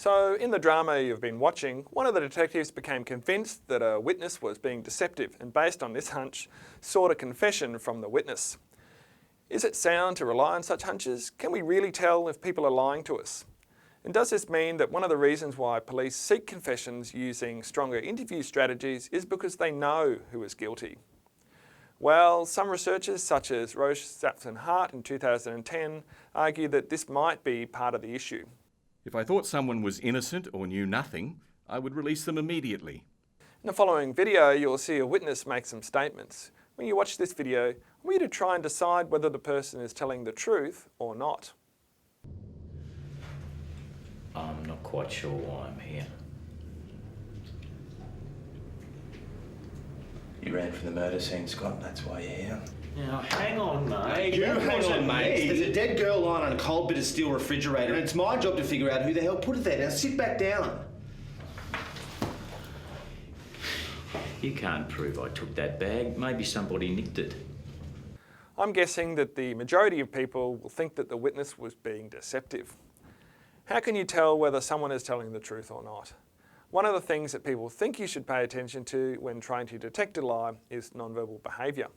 So, in the drama you've been watching, one of the detectives became convinced that a witness was being deceptive and, based on this hunch, sought a confession from the witness. Is it sound to rely on such hunches? Can we really tell if people are lying to us? And does this mean that one of the reasons why police seek confessions using stronger interview strategies is because they know who is guilty? Well, some researchers, such as Roche Sapson Hart in 2010, argue that this might be part of the issue. If I thought someone was innocent or knew nothing, I would release them immediately. In the following video, you'll see a witness make some statements. When you watch this video, I want you to try and decide whether the person is telling the truth or not. I'm not quite sure why I'm here. You ran from the murder scene, Scott, and that's why you're here. Now, hang on, mate. You hang on, mate. There's a dead girl lying on a cold bit of steel refrigerator, and it's my job to figure out who the hell put it there. Now sit back down. You can't prove I took that bag. Maybe somebody nicked it. I'm guessing that the majority of people will think that the witness was being deceptive. How can you tell whether someone is telling the truth or not? One of the things that people think you should pay attention to when trying to detect a lie is nonverbal behaviour.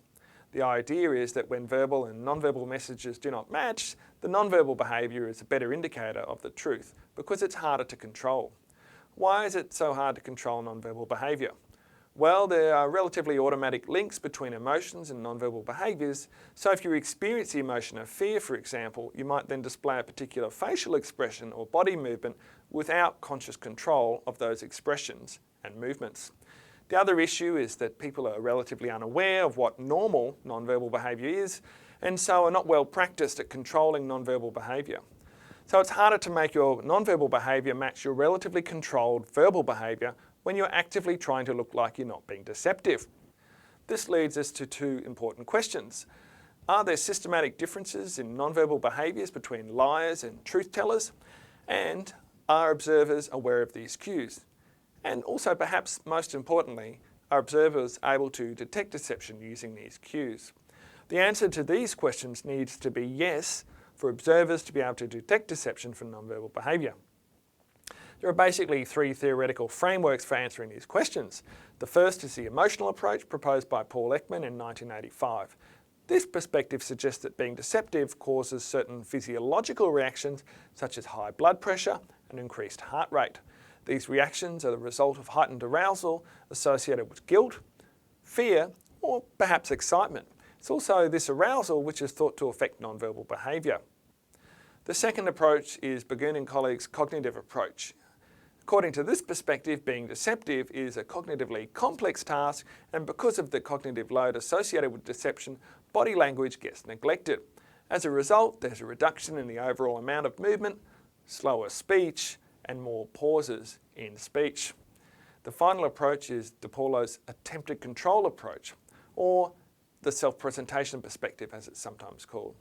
The idea is that when verbal and nonverbal messages do not match, the nonverbal behaviour is a better indicator of the truth because it's harder to control. Why is it so hard to control nonverbal behaviour? Well, there are relatively automatic links between emotions and nonverbal behaviours, so if you experience the emotion of fear, for example, you might then display a particular facial expression or body movement without conscious control of those expressions and movements. The other issue is that people are relatively unaware of what normal nonverbal behaviour is, and so are not well practiced at controlling nonverbal behaviour. So it's harder to make your nonverbal behaviour match your relatively controlled verbal behaviour when you're actively trying to look like you're not being deceptive. This leads us to two important questions. Are there systematic differences in nonverbal behaviours between liars and truth tellers? And are observers aware of these cues? And also, perhaps most importantly, are observers able to detect deception using these cues? The answer to these questions needs to be yes for observers to be able to detect deception from nonverbal behaviour. There are basically three theoretical frameworks for answering these questions. The first is the emotional approach proposed by Paul Ekman in 1985. This perspective suggests that being deceptive causes certain physiological reactions such as high blood pressure and increased heart rate. These reactions are the result of heightened arousal associated with guilt, fear, or perhaps excitement. It's also this arousal which is thought to affect nonverbal behaviour. The second approach is Burgoon and colleagues' cognitive approach. According to this perspective, being deceptive is a cognitively complex task, and because of the cognitive load associated with deception, body language gets neglected. As a result, there's a reduction in the overall amount of movement, slower speech, and more pauses in speech. The final approach is DiPaolo's attempted control approach, or the self-presentation perspective as it's sometimes called.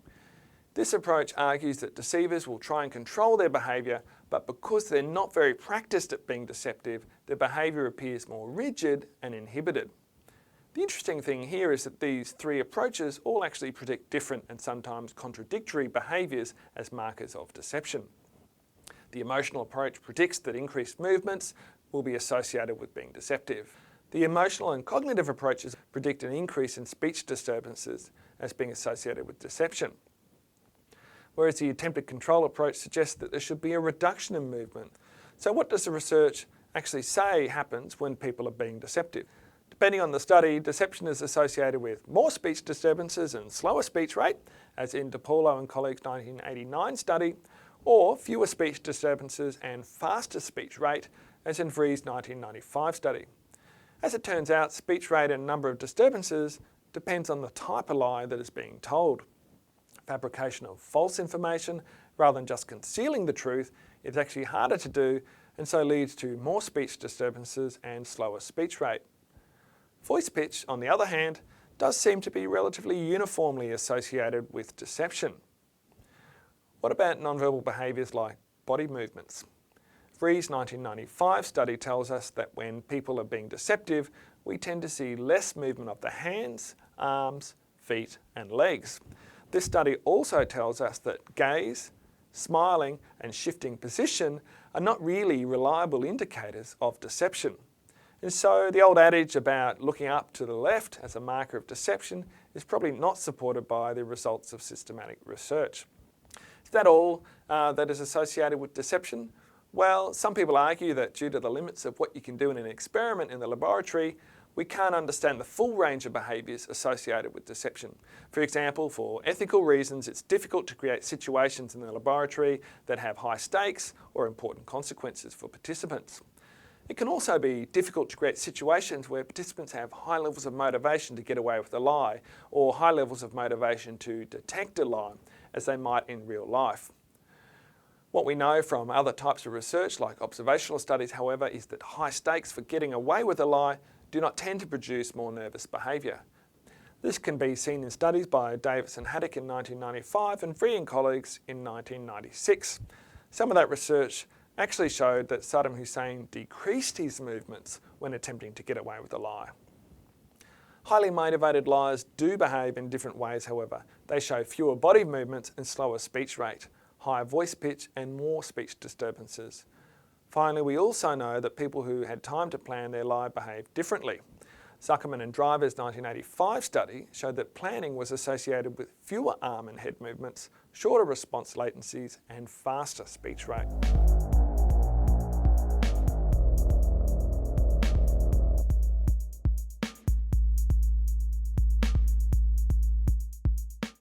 This approach argues that deceivers will try and control their behaviour, but because they're not very practiced at being deceptive, their behaviour appears more rigid and inhibited. The interesting thing here is that these three approaches all actually predict different and sometimes contradictory behaviours as markers of deception. The emotional approach predicts that increased movements will be associated with being deceptive. The emotional and cognitive approaches predict an increase in speech disturbances as being associated with deception. Whereas the attempted control approach suggests that there should be a reduction in movement. So what does the research actually say happens when people are being deceptive? Depending on the study, deception is associated with more speech disturbances and slower speech rate, as in DiPaolo and colleagues' 1989 study, or fewer speech disturbances and faster speech rate, as in Vree's 1995 study. As it turns out, speech rate and number of disturbances depends on the type of lie that is being told. Fabrication of false information, rather than just concealing the truth, is actually harder to do and so leads to more speech disturbances and slower speech rate. Voice pitch, on the other hand, does seem to be relatively uniformly associated with deception. What about nonverbal behaviours like body movements? Vree's 1995 study tells us that when people are being deceptive, we tend to see less movement of the hands, arms, feet and legs. This study also tells us that gaze, smiling and shifting position are not really reliable indicators of deception. And so the old adage about looking up to the left as a marker of deception is probably not supported by the results of systematic research. Is that all that is associated with deception? Well, some people argue that due to the limits of what you can do in an experiment in the laboratory, we can't understand the full range of behaviours associated with deception. For example, for ethical reasons, it's difficult to create situations in the laboratory that have high stakes or important consequences for participants. It can also be difficult to create situations where participants have high levels of motivation to get away with a lie, or high levels of motivation to detect a lie, as they might in real life. What we know from other types of research, like observational studies, however, is that high stakes for getting away with a lie do not tend to produce more nervous behaviour. This can be seen in studies by Davis and Haddock in 1995 and Free and colleagues in 1996. Some of that research actually showed that Saddam Hussein decreased his movements when attempting to get away with a lie. Highly motivated liars do behave in different ways, however. They show fewer body movements and slower speech rate, higher voice pitch and more speech disturbances. Finally, we also know that people who had time to plan their lie behaved differently. Zuckerman and Driver's 1985 study showed that planning was associated with fewer arm and head movements, shorter response latencies and faster speech rate.